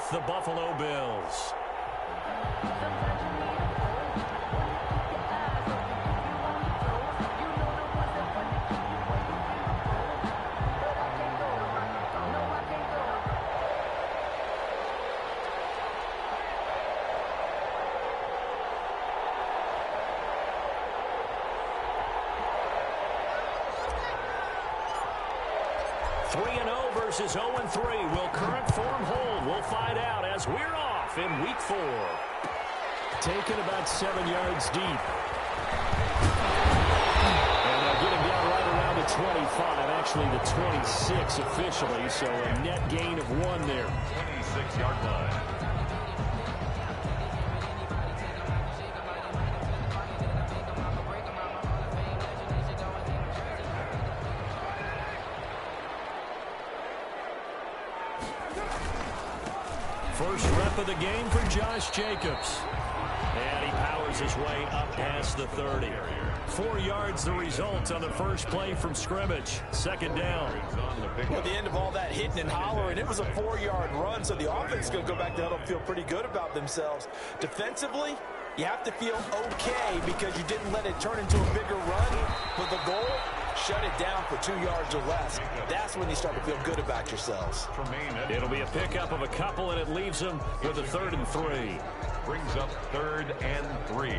with the Buffalo Bills. Versus 0-3. Will current form hold? We'll find out as we're off in week 4. Taken about 7 yards deep. And they'll get him down right around the 25, actually the 26 officially, so a net gain of 1 there. 26-yard line. First rep of the game for Josh Jacobs. And he powers his way up past the 30. 4 yards the result on the first play from scrimmage. Second down. Well, at the end of all that hitting and hollering, it was a 4-yard run, so the offense is going to go back to huddle and feel pretty good about themselves. Defensively, you have to feel okay because you didn't let it turn into a bigger run. But the goal, shut it down for 2 yards or less. That's when you start to feel good about yourselves. It'll be a pickup of a couple, and it leaves them with a 3rd and 3. Brings up 3rd and 3.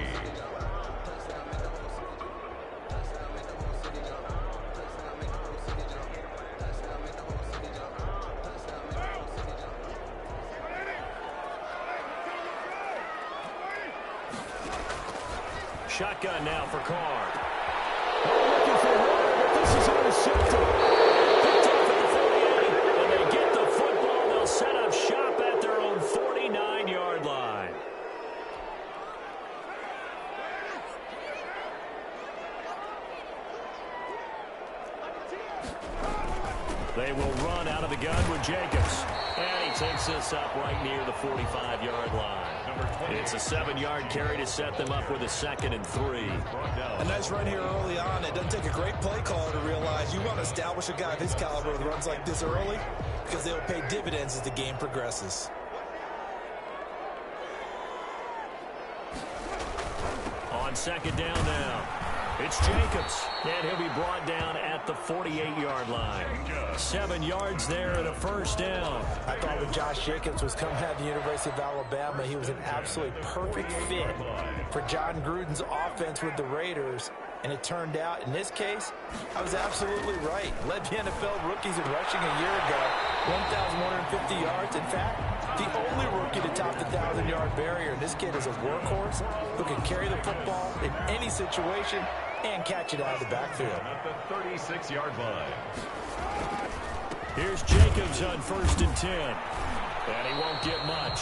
Shotgun now for Carr. Looking for one, but this is intercepted. Picked off at the 48, and they get the football. They'll set up shop at their own 49-yard line. They will run out of the gun with Jacobs. And he takes this up right near the 45-yard line. It's a 7-yard carry to set them up with a 2nd and 3. A nice run here early on. It doesn't take a great play caller to realize you want to establish a guy of his caliber with runs like this early because they'll pay dividends as the game progresses. On second down now. It's Jacobs, and he'll be brought down at the 48-yard line. 7 yards there and a first down. I thought when Josh Jacobs was coming out of the University of Alabama, he was an absolutely perfect fit for John Gruden's offense with the Raiders. And it turned out, in this case, I was absolutely right. Led the NFL rookies in rushing a year ago, 1,150 yards. In fact, the only rookie to top the 1,000-yard barrier. And this kid is a workhorse who can carry the football in any situation and catch it out of the backfield. At the 36-yard line. Here's Jacobs on 1st and 10. And he won't get much.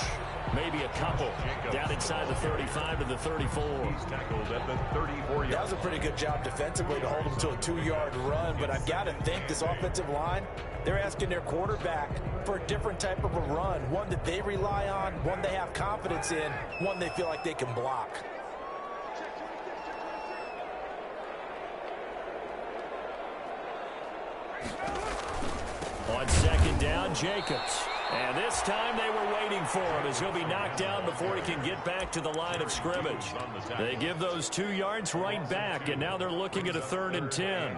Maybe a couple. Down inside the 35 to the 34. He's tackled at the 34-yard. That was a pretty good job defensively to hold him to a 2-yard run, but I've got to think this offensive line, they're asking their quarterback for a different type of a run, one that they rely on, one they have confidence in, one they feel like they can block. On second down, Jacobs. And this time they were waiting for him as he'll be knocked down before he can get back to the line of scrimmage. They give those 2 yards right back, and now they're looking at a 3rd and 10.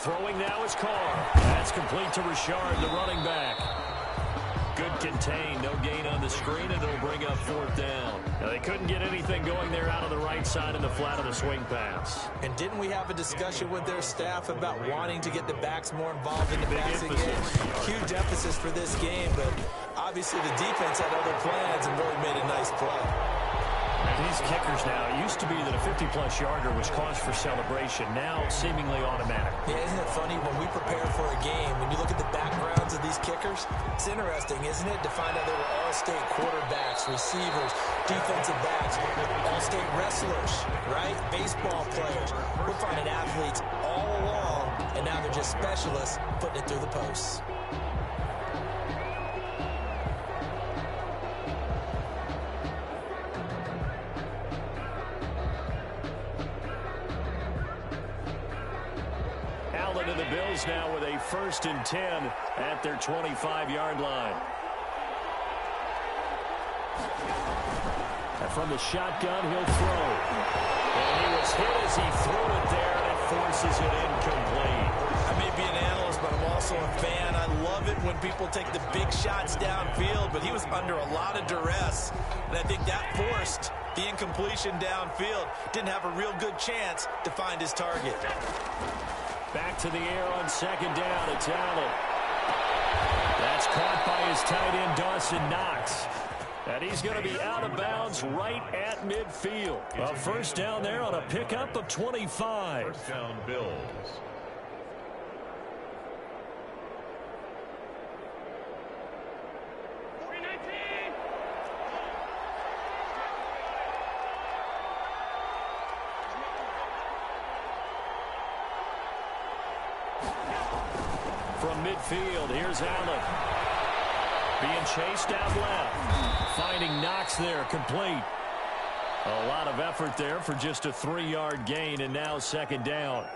Throwing now is Carr. That's complete to Richard, the running back. Good contain, no gain on the screen, and it'll bring up 4th down. Now, they couldn't get anything going there out of the right side in the flat of the swing pass. And didn't we have a discussion with their staff about wanting to get the backs more involved in the passing game? Huge emphasis for this game, but obviously the defense had other plans and really made a nice play. These kickers now, it used to be that a 50-plus yarder was cause for celebration, now seemingly automatic. Yeah, isn't it funny when we prepare for a game, when you look at the backgrounds of these kickers, it's interesting, isn't it, to find out they were all-state quarterbacks, receivers, defensive backs, all-state wrestlers, right? Baseball players. We're finding athletes all along, and now they're just specialists putting it through the posts. ball into the Bills now with a 1st and 10 at their 25-yard line. And from the shotgun, he'll throw. And he was hit as he threw it there, and it forces it incomplete. I may be an analyst, but I'm also a fan. I love it when people take the big shots downfield, but he was under a lot of duress, and I think that forced the incompletion downfield. Didn't have a real good chance to find his target. Back to the air on 2nd down. It's Allen. That's caught by his tight end, Dawson Knox. And he's going to be out of bounds right at midfield. A 1st down there on a pickup of 25. 1st down, Bills. From midfield, here's Allen. Being chased out left. Finding Knox there, complete. A lot of effort there for just a 3-yard gain, and now 2nd down.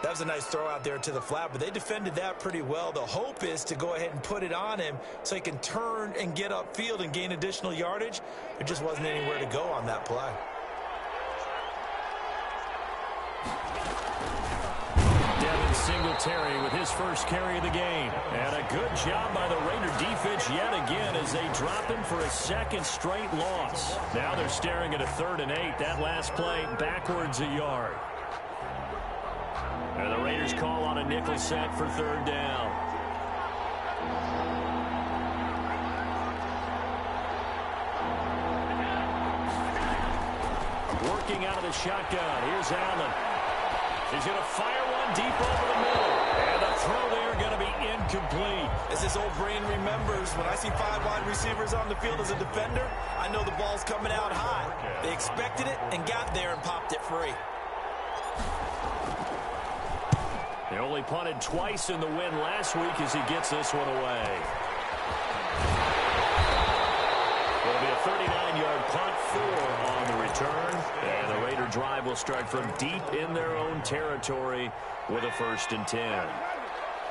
That was a nice throw out there to the flat, but they defended that pretty well. The hope is to go ahead and put it on him so he can turn and get upfield and gain additional yardage. There just wasn't anywhere to go on that play. Singletary with his 1st carry of the game. And a good job by the Raider defense yet again as they drop him for a 2nd straight loss. Now they're staring at a 3rd and 8. That last play backwards a yard. And the Raiders call on a nickel set for 3rd down. Working out of the shotgun. Here's Allen. He's going to fire one deep over the middle. And the throw there going to be incomplete. As his old brain remembers, when I see 5 wide receivers on the field as a defender, I know the ball's coming out high. They expected it and got there and popped it free. They only punted twice in the win last week as he gets this one away. It'll be a 39-yard punt, 4 on the return. And the Raider drive will start from deep in their own territory with a 1st and 10.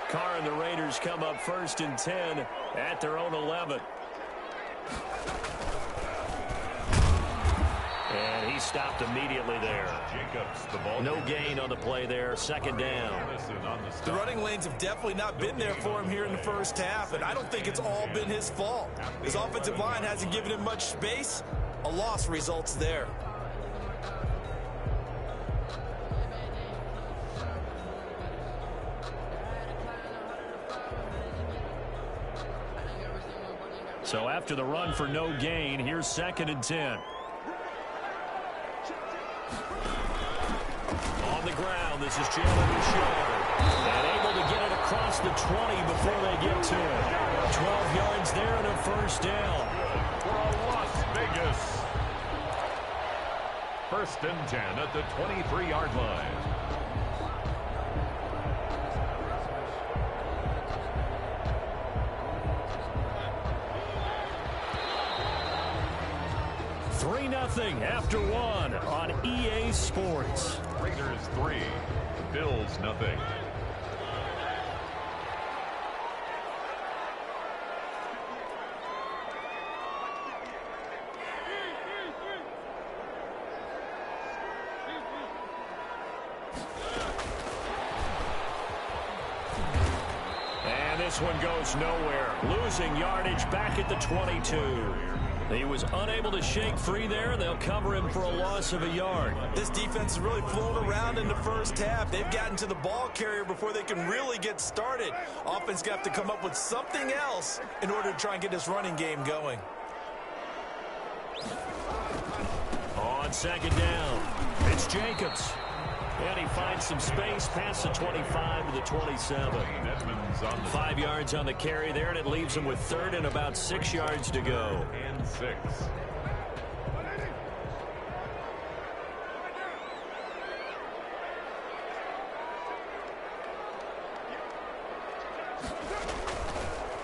Carr and the Raiders come up 1st and 10 at their own 11. And he stopped immediately there. No gain on the play there. 2nd down. The running lanes have definitely not been there for him here in the 1st half, and I don't think it's all been his fault. His offensive line hasn't given him much space. A loss results there. So after the run for no gain, here's 2nd and 10. On the ground, this is Jalen Richard. And able to get it across the 20 before they get to it. 12 yards there and a 1st down. For Las Vegas. 1st and 10 at the 23-yard line. After 1 on EA Sports. Raiders 3, Bills nothing. And this one goes nowhere. Losing yardage back at the 22. He was unable to shake free there. They'll cover him for a loss of a yard. This defense has really flown around in the 1st half. They've gotten to the ball carrier before they can really get started. Offense got to come up with something else in order to try and get this running game going. On 2nd down, it's Jacobs. And he finds some space past the 25 to the 27. 5 yards on the carry there, and it leaves him with 3rd and about 6 yards to go. And 6.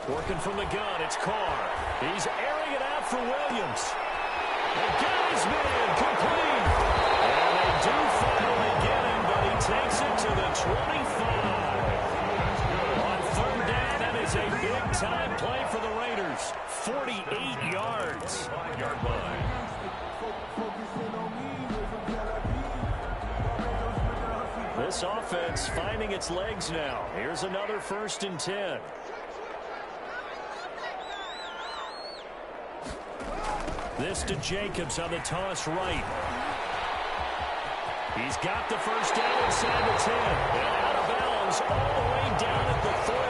Working from the gun, it's Carr. He's airing it out for Williams. The guy's man complete. And they do finally get him, but he takes it to the 25. Big-time play for the Raiders. 48 yards. 5-yard line. This offense finding its legs now. Here's another 1st and 10. This to Jacobs on the toss right. He's got the first down inside the 10. And out of bounds all the way down at the 30.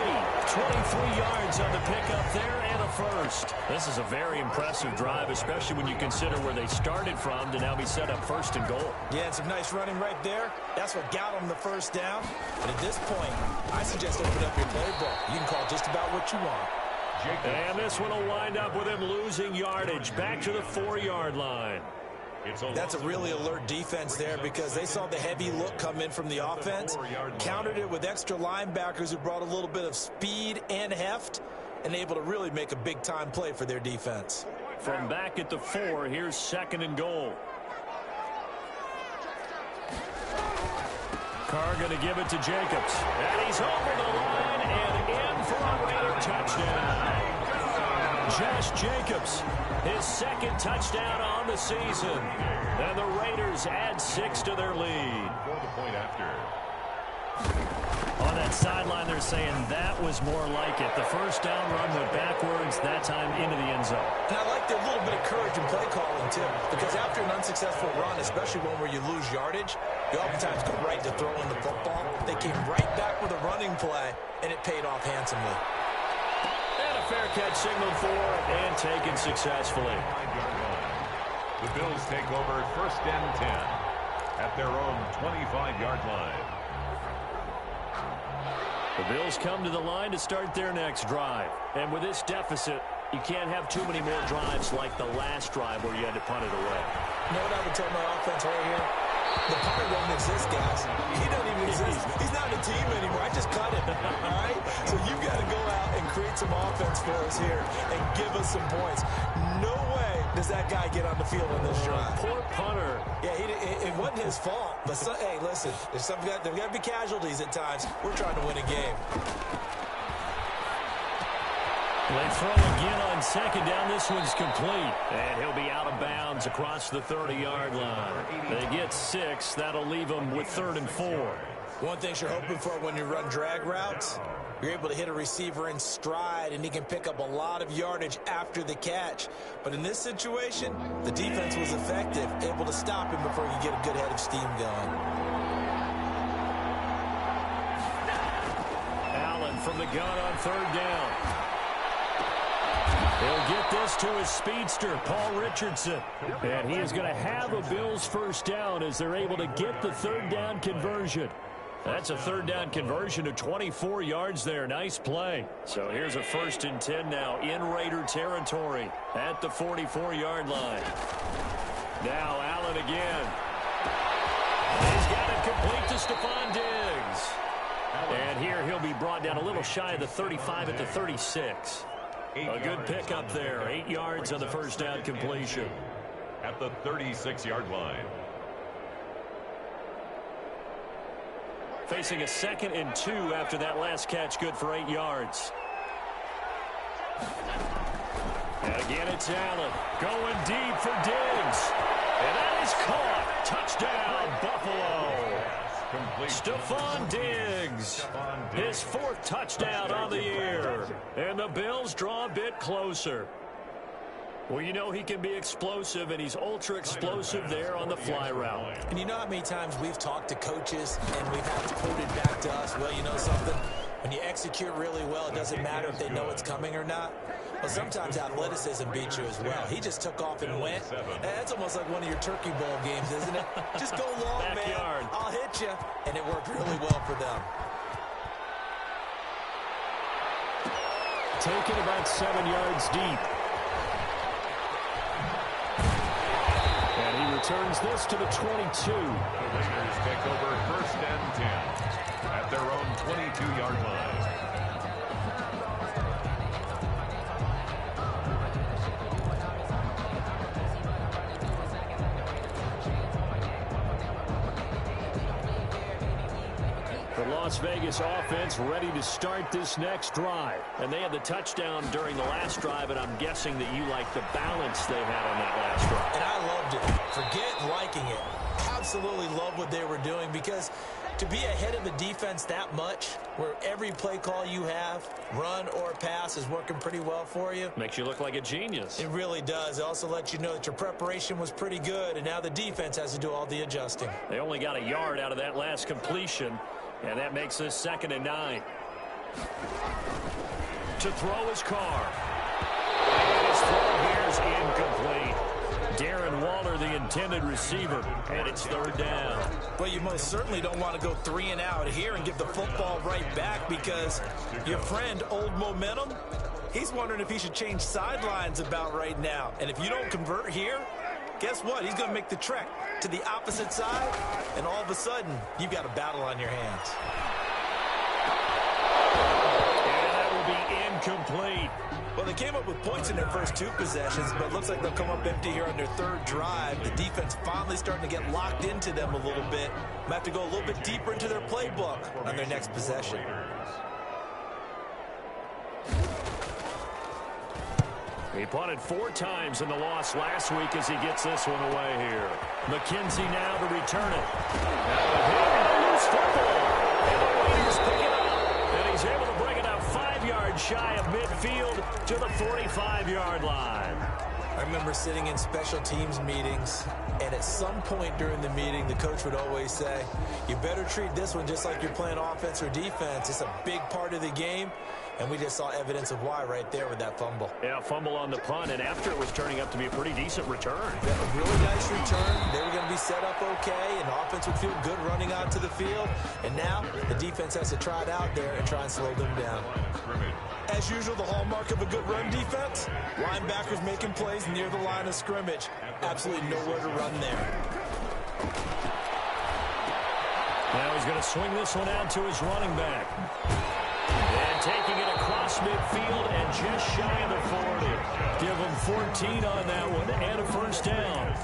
23 yards on the pickup there and a first. This is a very impressive drive, especially when you consider where they started from to now be set up 1st and goal. Yeah, and some nice running right there. That's what got them the first down. But at this point, I suggest open up your playbook. You can call just about what you want. And this one will wind up with him losing yardage back to the 4-yard line. That's a really alert defense there because they saw the heavy look come in from the offense, countered it with extra linebackers who brought a little bit of speed and heft, and able to really make a big-time play for their defense. From back at the 4, here's 2nd and goal. Carr going to give it to Jacobs. And he's over the line and in for a Raider touchdown. Josh Jacobs, his 2nd touchdown on the season. And the Raiders add 6 to their lead. For the point after. On that sideline, they're saying that was more like it. The first down run went backwards, that time into the end zone. And I like their little bit of courage in play calling, too, because after an unsuccessful run, especially one where you lose yardage, you oftentimes go right to throwing the football. They came right back with a running play, and it paid off handsomely. And a fair catch signaled for and taken successfully. 5-yard line. The Bills take over 1st and 10 at their own 25-yard line. The Bills come to the line to start their next drive. And with this deficit, you can't have too many more drives like the last drive where you had to punt it away. You know what I would tell my offense right here? The punter doesn't exist, guys. He doesn't even exist. He's not a team anymore. I just cut him, all right? So you've got to go out and create some offense for us here and give us some points. No way does that guy get on the field in this drive. Poor punter. Yeah, it wasn't his fault. But, hey, listen, there's got to be casualties at times. We're trying to win a game. They throw again on 2nd down. This one's complete. And he'll be out of bounds across the 30-yard line. They get 6. That'll leave them with 3rd and 4. One thing you're hoping for when you run drag routes, you're able to hit a receiver in stride, and he can pick up a lot of yardage after the catch. But in this situation, the defense was effective, able to stop him before you get a good head of steam going. Allen from the gun on 3rd down. He'll get this to his speedster, Paul Richardson. And he is going to have a Bills 1st down as they're able to get the 3rd down conversion. That's a 3rd down conversion to 24 yards there. Nice play. So here's a 1st and 10 now in Raider territory at the 44-yard line. Now Allen again. He's got it complete to Stephon Diggs. And here he'll be brought down a little shy of the 35 at the 36. A good pickup there. 8 yards on the 1st down completion. At the 36-yard line. Facing a 2nd and 2 after that last catch, good for 8 yards. And again, it's Allen going deep for Diggs. And that is caught. Touchdown, Buffalo. Stephon Diggs, his 4th touchdown on the year. And the Bills draw a bit closer. Well, you know he can be explosive, and he's ultra-explosive there on the fly route. And you know how many times we've talked to coaches, and we've had it quoted back to us, well, you know something? When you execute really well, it doesn't matter if they know it's coming or not. Well, sometimes athleticism beats you as well. He just took off and went. That's almost like one of your Turkey Bowl games, isn't it? Just go long, Backyard. man. I'll hit you. And it worked really well for them. Taken about 7 yards deep. And he returns this to the 22. The Raiders take over 1st and 10 at their own 22-yard line. The Las Vegas offense ready to start this next drive. And they had the touchdown during the last drive, and I'm guessing that you like the balance they had on that last drive. And I loved it. Forget liking it. Absolutely love what they were doing, because to be ahead of the defense that much, where every play call you have, run or pass, is working pretty well for you. Makes you look like a genius. It really does. It also lets you know that your preparation was pretty good, and now the defense has to do all the adjusting. They only got a yard out of that last completion, and that makes this 2nd and 9. To throw his Carr. And his throw here is incomplete. Darren Waller, the intended receiver, and it's 3rd down. Well, you most certainly don't want to go 3 and out here and give the football right back, because your friend, Old Momentum, he's wondering if he should change sidelines about right now. And if you don't convert here, guess what? He's going to make the trek to the opposite side, and all of a sudden, you've got a battle on your hands. And that will be incomplete. Well, they came up with points in their first 2 possessions, but it looks like they'll come up empty here on their 3rd drive. The defense finally starting to get locked into them a little bit. Might have to go a little bit deeper into their playbook on their next possession. He punted 4 times in the loss last week as he gets this one away here. McKenzie now to return it. Now a loose football. And the Raiders pick it up. And he's able to bring it out 5 yards shy of midfield to the 45-yard line. I remember sitting in special teams meetings, and at some point during the meeting, the coach would always say, you better treat this one just like you're playing offense or defense. It's a big part of the game, and we just saw evidence of why right there with that fumble. Yeah, fumble on the punt, and after it was turning up to be a pretty decent return. Yeah, a really nice return. They were going to be set up okay, and the offense would feel good running out to the field. And now the defense has to try it out there and try and slow them down. As usual, the hallmark of a good run defense, linebackers making plays near the line of scrimmage. Absolutely nowhere to run there. Now he's going to swing this one out to his running back. And taking it across midfield and just shy of the 40. Give him 14 on that one and a 1st down.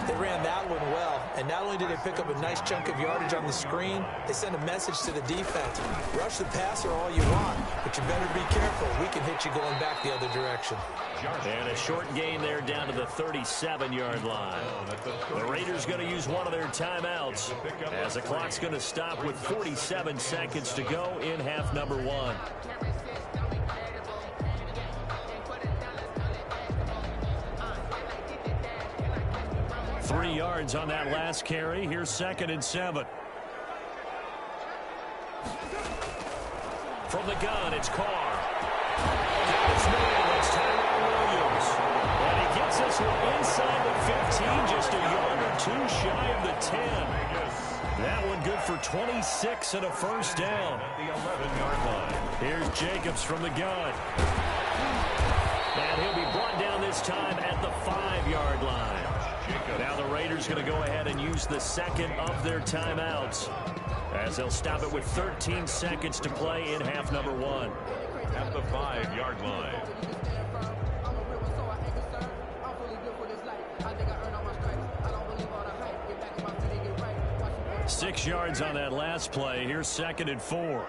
They ran that one well, and not only did they pick up a nice chunk of yardage on the screen, they sent a message to the defense. Rush the passer all you want, but you better be careful. We can hit you going back the other direction. And a short gain there down to the 37-yard line. The Raiders going to use one of their timeouts as the clock's going to stop with 47 seconds to go in half number 1. Three yards on that last carry. Here's 2nd and 7. From the gun, it's Carr. It's man, it's Tyrone Williams. And he gets this one inside the 15, just a yard or 2 shy of the 10. That one good for 26 and a 1st down. At the 11-yard line. Here's Jacobs from the gun. And he'll be brought down this time at the 5-yard line. Now the Raiders going to go ahead and use the 2nd of their timeouts, as they'll stop it with 13 seconds to play in half number 1. At the 5-yard line. 6 yards on that last play. Here's 2nd and 4.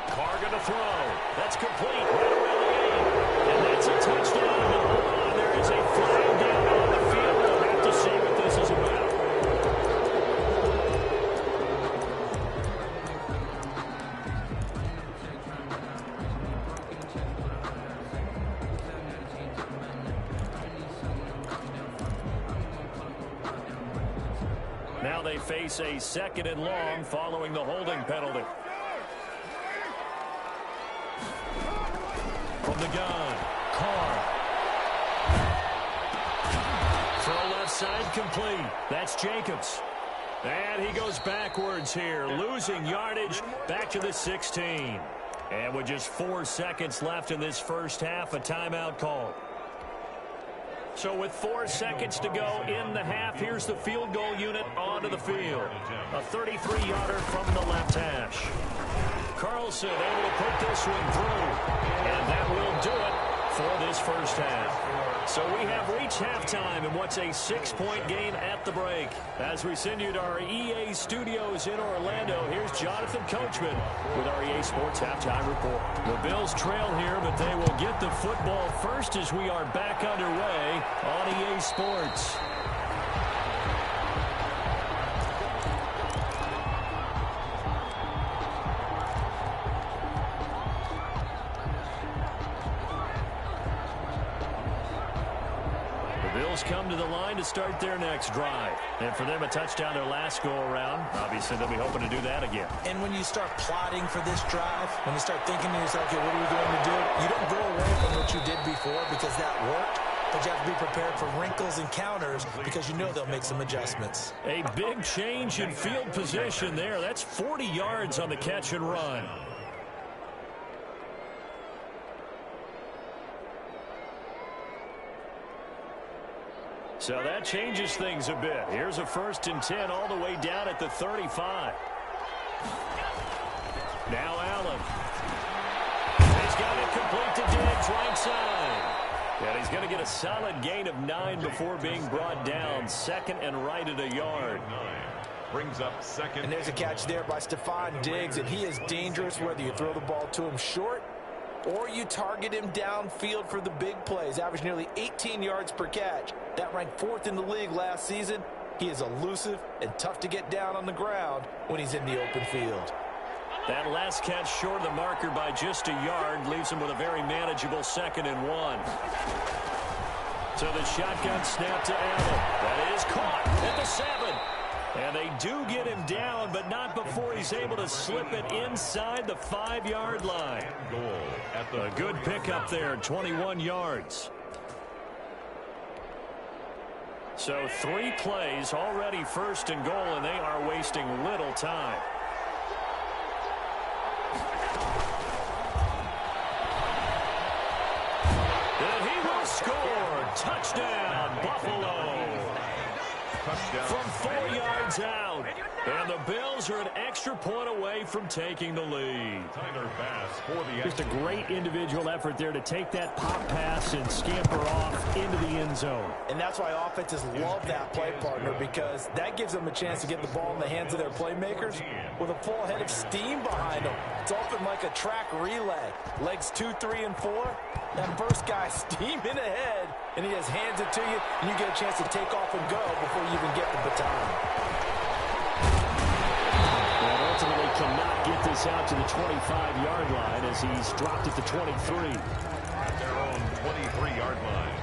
Carr gonna throw. That's complete. Right around the 8. And that's a touchdown. And hold on, there is a flag down on the field. We'll have to see what this is about. Now they face a 2nd and long following the holding penalty. From the gun, Carr. Throw left side complete. That's Jacobs. And he goes backwards here, losing yardage back to the 16. And with just 4 seconds left in this first half, a timeout call. So with 4 seconds to go in the half, here's the field goal unit onto the field. A 33-yarder from the left hash. Carlson able to put this one through. And that will do it for this first half. So we have reached halftime in what's a 6-point game at the break. As we send you to our EA studios in Orlando, here's Jonathan Coachman with our EA Sports Halftime Report. The Bills trail here, but they will get the football first as we are back underway on EA Sports. Come to the line to start their next drive. And for them, a touchdown their last go-around. Obviously, they'll be hoping to do that again. And when you start plotting for this drive, when you start thinking to yourself, okay, what are we going to do? You don't go away from what you did before because that worked, but you have to be prepared for wrinkles and counters because you know they'll make some adjustments. A big change in field position there. That's 40 yards on the catch and run. So that changes things a bit. Here's a 1st and 10 all the way down at the 35. Now Allen. He's got it complete to Diggs, right side. And he's going to get a solid gain of 9 before being brought down. 2nd and right at a yard. Brings up 2nd. And there's a catch there by Stephon Diggs, and he is dangerous whether you throw the ball to him short or you target him downfield for the big plays. Averaged nearly 18 yards per catch. That ranked 4th in the league last season. He is elusive and tough to get down on the ground when he's in the open field. That last catch short of the marker by just a yard leaves him with a very manageable 2nd and 1. So the shotgun snap to Allen. That is caught at the 7. And they do get him down, but not before he's able to slip it inside the 5-yard line. A good pickup there, 21 yards. So 3 plays, already 1st and goal, and they are wasting little time. And he will score. Touchdown, Buffalo. From 4 yards out. And the Bills are an extra point away from taking the lead. Just a great individual effort there to take that pop pass and scamper off into the end zone. And that's why offenses love that play partner, because that gives them a chance to get the ball in the hands of their playmakers with a full head of steam behind them. It's often like a track relay. Legs 2, 3, and 4. That first guy steaming ahead, and he just hands it to you, and you get a chance to take off and go before you even get the baton. And ultimately cannot get this out to the 25-yard line as he's dropped at the 23. At their own 23-yard line.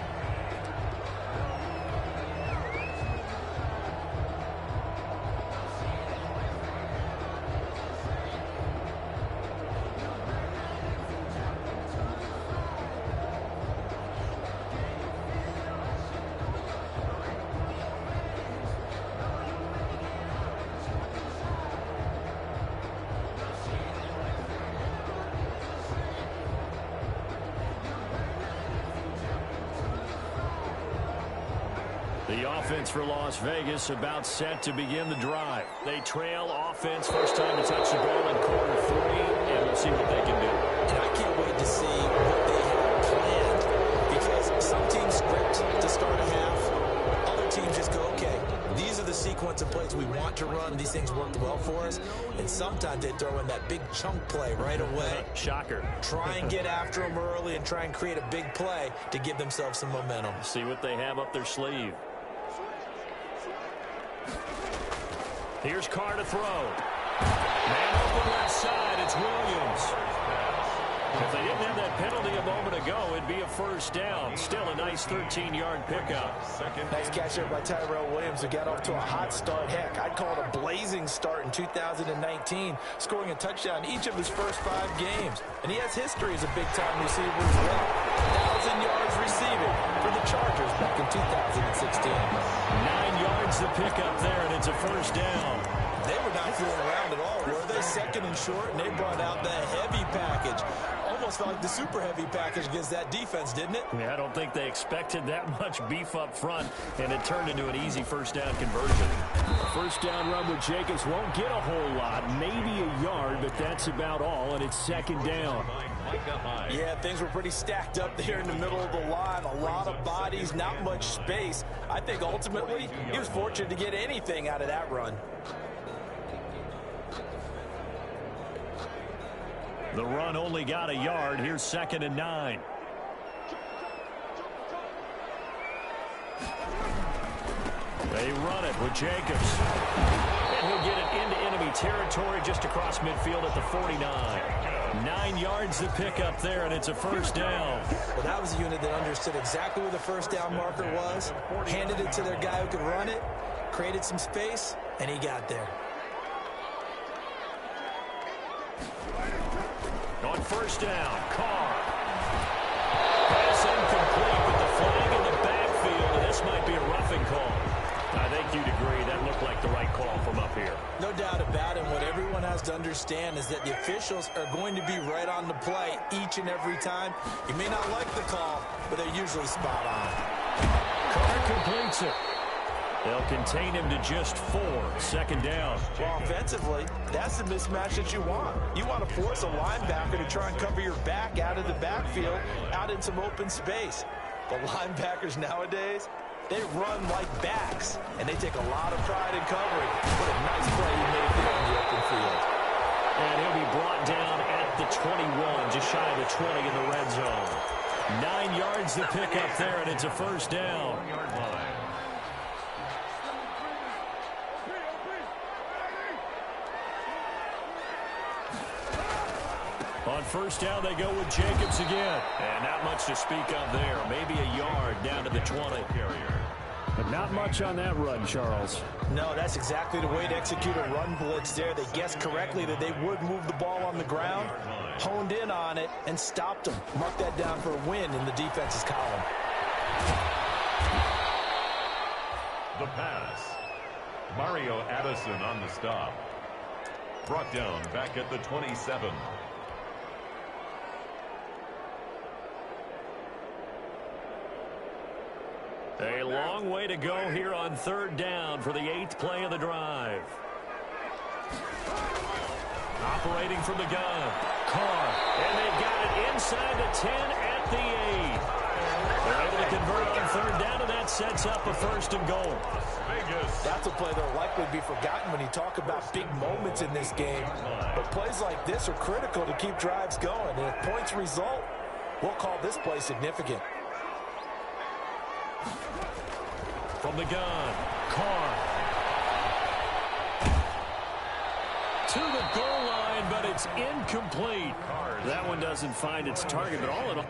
The offense for Las Vegas about set to begin the drive. They trail offense, first time to touch the ball in quarter 3, and we'll see what they can do. And I can't wait to see what they have planned, because some teams script to start a half. Other teams just go, okay, these are the sequence of plays we want to run. These things worked well for us. And sometimes they throw in that big chunk play right away. Shocker. Try and get after them early and try and create a big play to give themselves some momentum. See what they have up their sleeve. Here's Carr to throw. Man open left side, it's Williams. If they didn't have that penalty a moment ago, it'd be a first down. Still a nice 13-yard pickup. Nice catch there by Tyrell Williams, who got off to a hot start. Heck, I'd call it a blazing start in 2019, scoring a touchdown each of his first 5 games. And he has history as a big-time receiver as well. 1,000 yards receiving for the Chargers back in 2016. 9 yards to pick up there, and it's a first down. They were not fooling around at all, were they? 2nd and short, and they brought out the heavy package. almost felt like the super heavy package against that defense, didn't it? Yeah, I don't think they expected that much beef up front, and it turned into an easy first down conversion. A first down run with Jacobs won't get a whole lot, maybe a yard, but that's about all, and it's second down. Yeah, things were pretty stacked up there in the middle of the line. A lot of bodies, not much space. I think ultimately he was fortunate to get anything out of that run. The run only got a yard. Here's 2nd and 9. They run it with Jacobs. And he'll get it into enemy territory just across midfield at the 49. 9 yards to pick up there, and it's a first down. Well, that was a unit that understood exactly where the first down marker was, handed it to their guy who could run it, created some space, and he got there. On first down, Carr. Pass incomplete with the flag in the backfield, and this might be a roughing call. I think you'd agree that looked like the right call from up here. No doubt about it. What everyone has to understand is that the officials are going to be right on the play each and every time. You may not like the call, but they're usually spot on. Carr completes it. They'll contain him to just 4. Second down. Well, offensively, that's the mismatch that you want. You want to force a linebacker to try and cover your back out of the backfield, out in some open space. But linebackers nowadays, they run like backs, and they take a lot of pride in covering. What a nice play he made there in the open field. And he'll be brought down at the 21, just shy of the 20 in the red zone. 9 yards to pick up there, and it's a first down. On first down, they go with Jacobs again. And not much to speak of there. Maybe a yard down to the 20. But not much on that run, Charles. No, that's exactly the way to execute a run blitz there. They guessed correctly that they would move the ball on the ground, honed in on it, and stopped them. Mark that down for a win in the defense's column. The pass. Mario Addison on the stop. Brought down back at the 27. A long way to go here on third down for the 8th play of the drive. Operating from the gun. Carr. And they've got it inside the 10 at the 8. They're able to convert on third down, and that sets up a 1st and goal. That's a play that will likely be forgotten when you talk about big moments in this game. But plays like this are critical to keep drives going. And if points result, we'll call this play significant. From the gun, Carr. To the goal line, but it's incomplete. That one doesn't find its target, but all in all.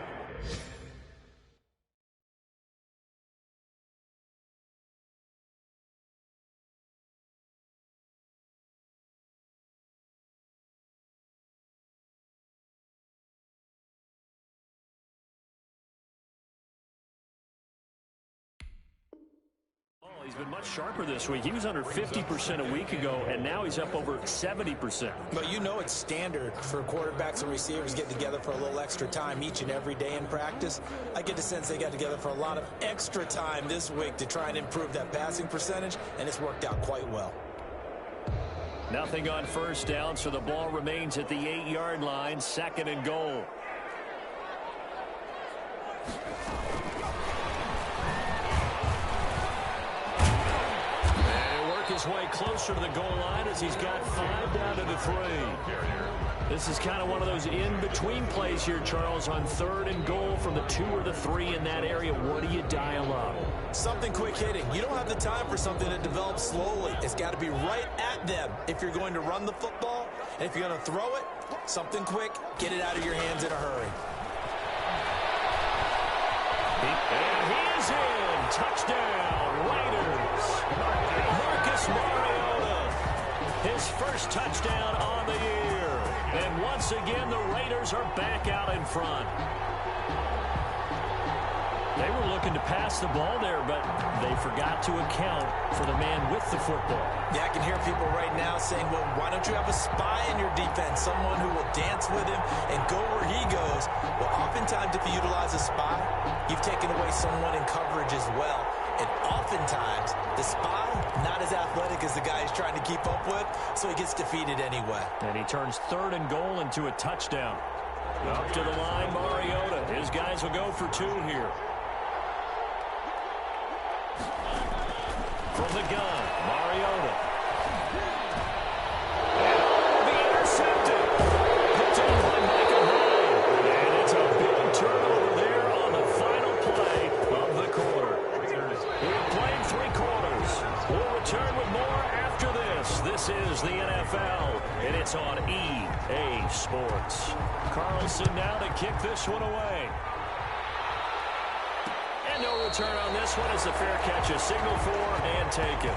He's been much sharper this week. He was under 50% a week ago, and now he's up over 70%. But you know it's standard for quarterbacks and receivers get together for a little extra time each and every day in practice. I get the sense they got together for a lot of extra time this week to try and improve that passing percentage, and it's worked out quite well. Nothing on first down, so the ball remains at the 8-yard line, 2nd and goal. His way closer to the goal line as he's got 5 down to the 3. This is kind of one of those in-between plays here, Charles, on 3rd and goal from the 2 or the 3 in that area. What do you dial up? Something quick hitting. You don't have the time for something that develops slowly. It's got to be right at them if you're going to run the football. And if you're going to throw it, something quick, get it out of your hands in a hurry. And he is in. Touchdown, Raiders. Marcus Mariota, his first touchdown on the year. And once again, the Raiders are back out in front. They were looking to pass the ball there, but they forgot to account for the man with the football. Yeah, I can hear people right now saying, well, why don't you have a spy in your defense, someone who will dance with him and go where he goes? Well, oftentimes if you utilize a spy, you've taken away someone in coverage as well. And oftentimes, the spy, not as athletic as the guy he's trying to keep up with, so he gets defeated anyway. And he turns 3rd and goal into a touchdown. Up to the line, Mariota. His guys will go for 2 here. From the gun, Mariota. And be intercepted. Picked off by Michael Hyde. And it's a big turnover there on the final play of the quarter. We have played 3 quarters. We'll return with more after this. This is the NFL, and it's on EA Sports. Carlson now to kick this one away. And no return on this one as the fair catch is signaled for and taken.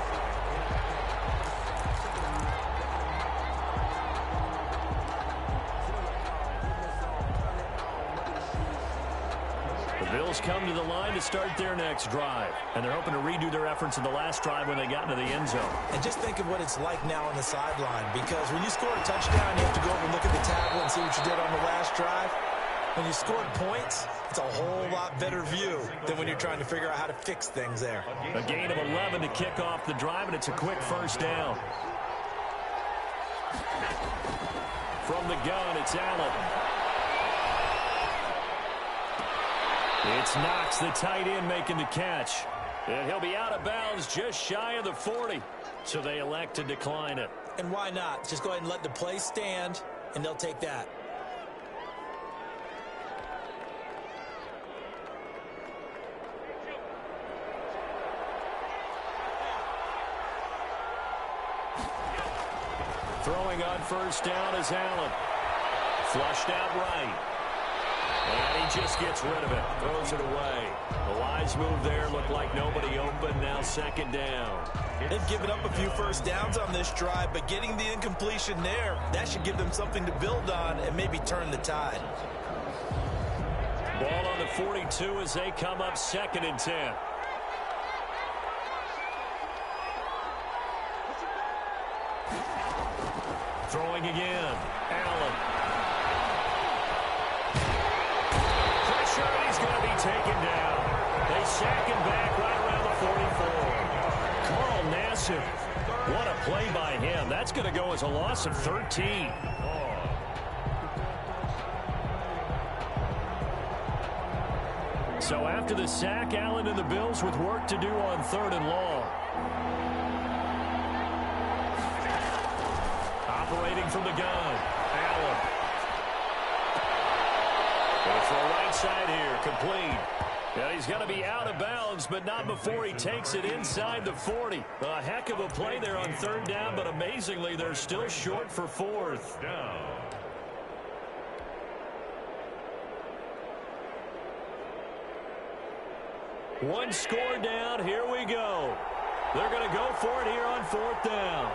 The Bills come to the line to start their next drive. And they're hoping to redo their efforts in the last drive when they got into the end zone. And just think of what it's like now on the sideline, because when you score a touchdown, you have to go over and look at the tablet and see what you did on the last drive. When you scored points, it's a whole lot better view than when you're trying to figure out how to fix things there. A gain of 11 to kick off the drive, and it's a quick first down. From the gun, it's Allen. It's Knox, the tight end, making the catch. And he'll be out of bounds just shy of the 40. So they elect to decline it. And why not? Just go ahead and let the play stand, and they'll take that. Throwing on first down is Allen. Flushed out right. And he just gets rid of it. Throws it away. The wise move there. Looked like nobody open. Now 2nd down. They've given up a few first downs on this drive, but getting the incompletion there, that should give them something to build on and maybe turn the tide. Ball on the 42 as they come up 2nd and 10. Throwing again. Allen. Pressure, and he's going to be taken down. They sack him back right around the 44. Carl Nassib. What a play by him. That's going to go as a loss of 13. So after the sack, Allen and the Bills with work to do on 3rd and long. Operating from the gun, Allen. Going for a right side here, complete. Yeah, he's going to be out of bounds, but not before he takes it inside the 40. A heck of a play there on 3rd down, but amazingly, they're still short for 4th down. One score down, here we go. They're going to go for it here on 4th down.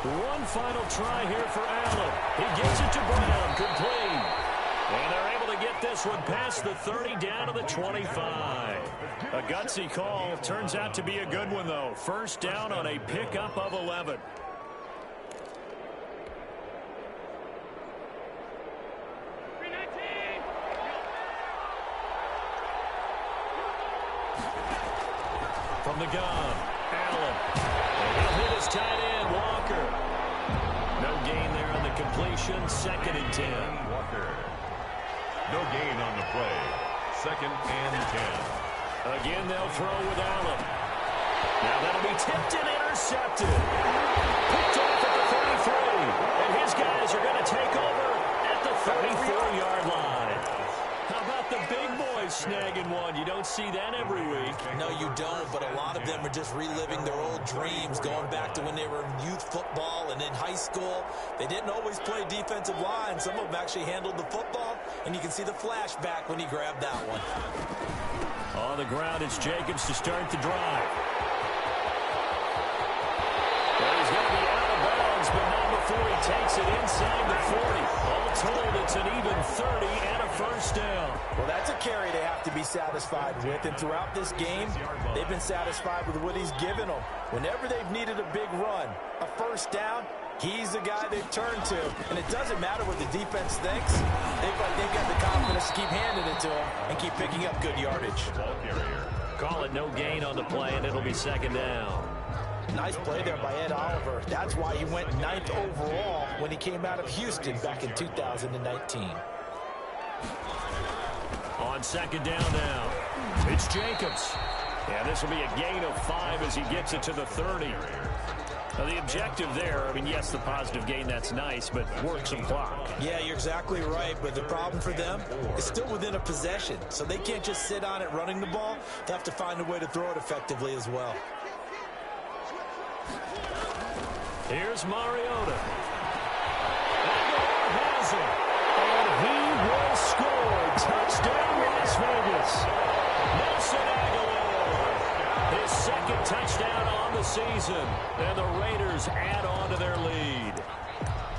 One final try here for Allen. He gets it to Brown, complete. And they're able to get this one past the 30 down to the 25. A gutsy call. Turns out to be a good one, though. First down on a pickup of 11. From the gun, Allen. And he'll hit his tight end, Walker. No gain there on the completion. 2nd and 10. Walker. No gain on the play. 2nd and 10. Again, they'll throw with Allen. Now that'll be tipped and intercepted. Picked off at the 33. And his guys are going to take over at the 34-yard line. How about the big boys snagging one? You don't see that every week. No, you don't, but a lot of them are just reliving their old dreams, going back to when they were in youth football and in high school. They didn't always play defensive line. Some of them actually handled the football, and you can see the flashback when he grabbed that one. On the ground, it's Jacobs to start the drive. Well, he's going to be 40. All told, it's an even 30 and a first down. Well, that's a carry they have to be satisfied with, and throughout this game, they've been satisfied with what he's given them. Whenever they've needed a big run, a first down, he's the guy they've turned to. And it doesn't matter what the defense thinks. They've got the confidence to keep handing it to him and keep picking up good yardage. Call it no gain on the play, and it'll be second down. Nice play there by Ed Oliver. That's why he went 9th overall when he came out of Houston back in 2019. On second down now, it's Jacobs. Yeah, this will be a gain of 5 as he gets it to the 30. Now, the objective there, I mean, yes, the positive gain, that's nice, but work some clock. Yeah, you're exactly right, but the problem for them is still within a possession, so they can't just sit on it running the ball. They have to find a way to throw it effectively as well. Here's Mariota. Aguilar has it, and he will score. Touchdown, Las Vegas. Nelson Aguilar, his second touchdown on the season, and the Raiders add on to their lead.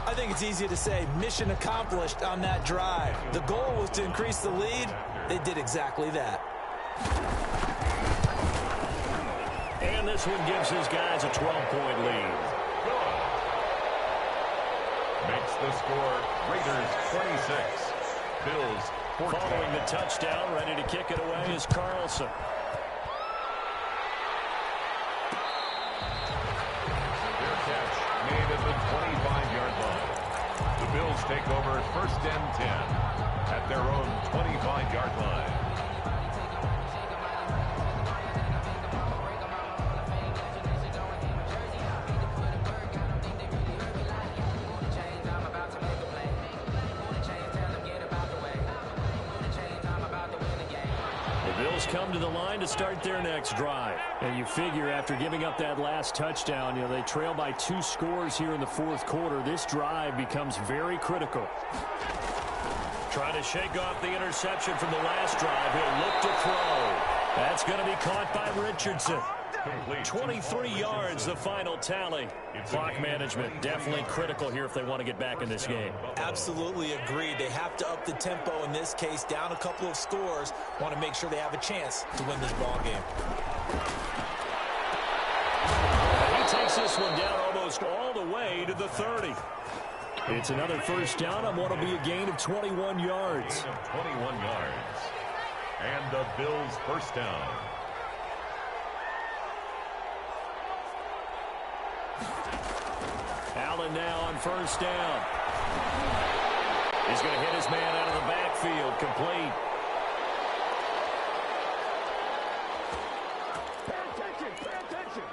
I think it's easy to say mission accomplished on that drive. The goal was to increase the lead. They did exactly that. And this one gives his guys a 12-point lead. Makes the score Raiders 26, Bills 14. Following the touchdown, ready to kick it away is Carlson. Their catch made at the 25-yard line. The Bills take over 1st and 10 at their own 25-yard line. Come to the line to start their next drive. And you figure after giving up that last touchdown, you know, they trail by 2 scores here in the 4th quarter. This drive becomes very critical. Trying to shake off the interception from the last drive. He'll look to throw. That's going to be caught by Richardson. 23 yards, the final tally. Clock management definitely critical here if they want to get back in this game. Absolutely agreed. They have to up the tempo in this case, down a couple of scores. Want to make sure they have a chance to win this ball game. He takes this one down almost all the way to the 30. It's another first down on what will be a gain of 21 yards. 21 yards. And the Bills' first down. Allen now on first down. He's going to hit his man out of the backfield. Complete. Pay attention, pay attention.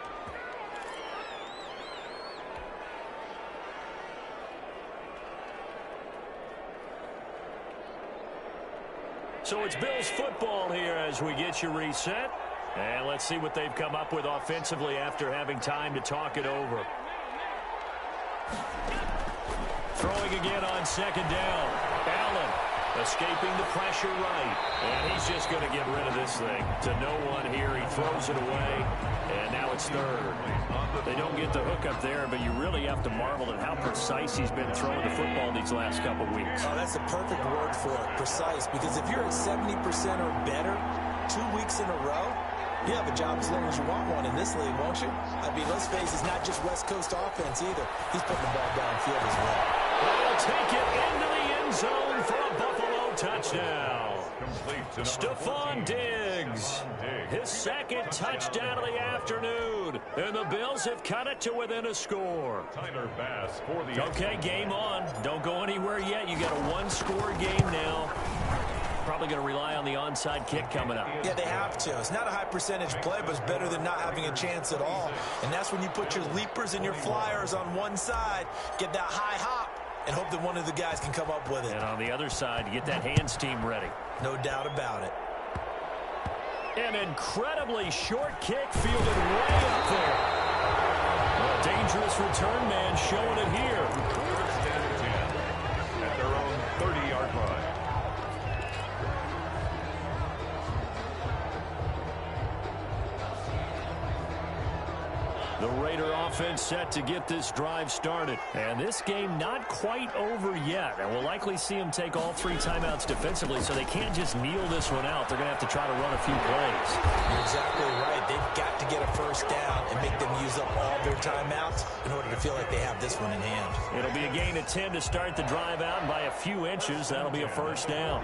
So it's Bills football here as we get you reset. And let's see what they've come up with offensively after having time to talk it over. Throwing again on second down. Allen escaping the pressure right. And he's just going to get rid of this thing. To no one here. He throws it away. And now it's 3rd. They don't get the hook up there, but you really have to marvel at how precise he's been throwing the football these last couple weeks. Oh, that's the perfect word for it, precise. Because if you're at 70% or better 2 weeks in a row, you have a job as long as you want one in this league, won't you? I mean, let's face it, it's not just West Coast offense either. He's putting the ball downfield as well. They'll take it into the end zone for a Buffalo touchdown. Stephon Diggs, his second touchdown of the afternoon. And the Bills have cut it to within a score. Tyler Bass for the... Okay, game on. Don't go anywhere yet. You got a 1-score game now. Probably going to rely on the onside kick coming up. Yeah, they have to. It's not a high percentage play, but it's better than not having a chance at all. And that's when you put your leapers and your flyers on one side, get that high hop, and hope that one of the guys can come up with it. And on the other side, get that hands team ready. No doubt about it. An incredibly short kick fielded way up there. A dangerous return man showing it here. 1st and 10 at their own 30-yard line. The Raider offense set to get this drive started. And this game not quite over yet. And we'll likely see them take all 3 timeouts defensively, so they can't just kneel this one out. They're going to have to try to run a few plays. You're exactly right. They've got to get a first down and make them use up all their timeouts in order to feel like they have this one in hand. It'll be a gain of 10 to start the drive out, and by a few inches, that'll be a first down.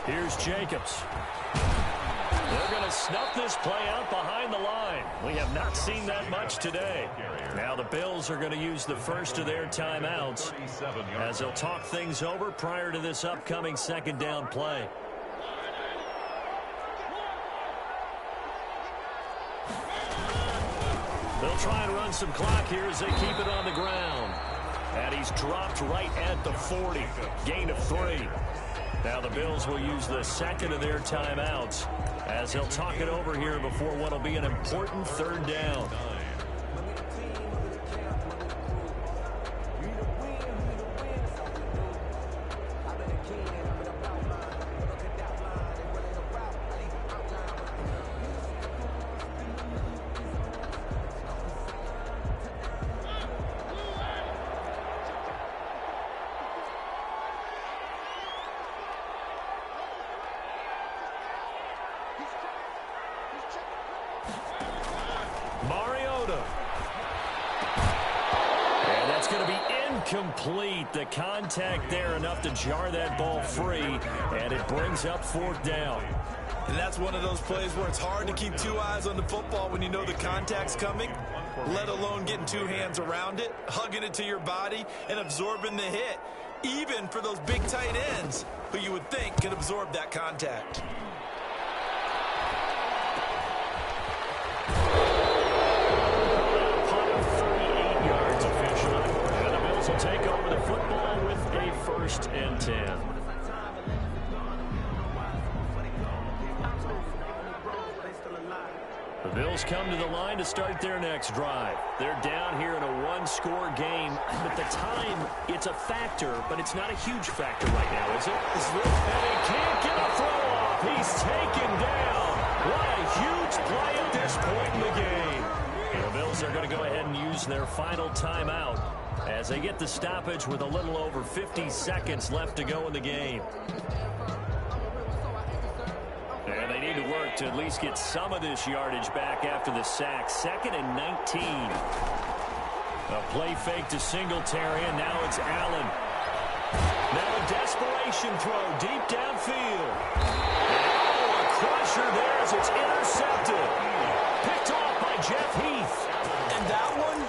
Here's Jacobs. They're going to snuff this play out behind the line. We have not seen that much today. Now the Bills are going to use the first of their timeouts as they'll talk things over prior to this upcoming second down play. They'll try and run some clock here as they keep it on the ground. And he's dropped right at the 40. Gain of 3. Now the Bills will use the second of their timeouts as they'll talk it over here before what will be an important third down. Complete. The contact there enough to jar that ball free, and it brings up 4th down. And that's one of those plays where it's hard to keep 2 eyes on the football when you know the contact's coming, let alone getting 2 hands around it, hugging it to your body, and absorbing the hit, even for those big tight ends who you would think could absorb that contact. Will take over the football with a 1st and 10. The Bills come to the line to start their next drive. They're down here in a 1-score game. At the time, it's a factor, but it's not a huge factor right now, is it? And he can't get a throw off. He's taken down. What a huge play at this point in the game. The Bills are going to go ahead and use their final timeout as they get the stoppage with a little over 50 seconds left to go in the game. And they need to work to at least get some of this yardage back after the sack. 2nd and 19. A play fake to Singletary, and now it's Allen. Now a desperation throw deep downfield. Oh, a crusher there as it's intercepted. Picked off by Jeff Heath. And that one?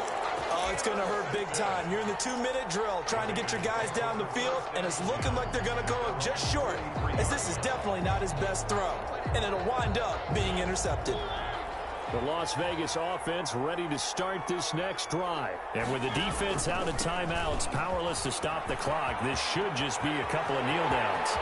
It's going to hurt big time. You're in the 2-minute drill trying to get your guys down the field, and it's looking like they're going to go up just short, as this is definitely not his best throw, and it'll wind up being intercepted. The Las Vegas offense ready to start this next drive. And with the defense out of timeouts, powerless to stop the clock, this should just be a couple of kneel downs.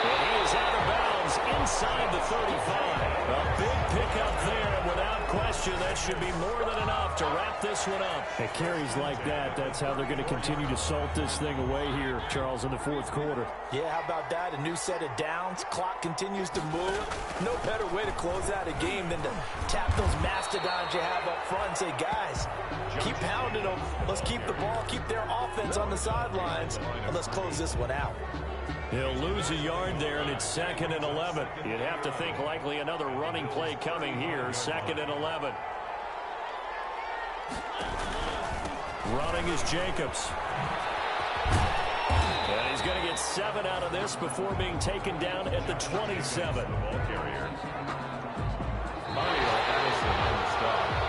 And he is out of bounds inside the 35. A big pickup there, and without question, that should be more than enough to wrap this one up. At carries like that, that's how they're going to continue to salt this thing away here, Charles, in the 4th quarter. Yeah, how about that? A new set of downs. Clock continues to move. No better way to close out a game than to tap those mastodons you have up front and say, guys, keep pounding them. Let's keep the ball, keep their offense on the sidelines, and let's close this one out. He'll lose a yard there, and it's 2nd and 11. You'd have to think likely another running play coming here. 2nd and 11. Running is Jacobs. And he's going to get 7 out of this before being taken down at the 27. Mario Allison on the stop.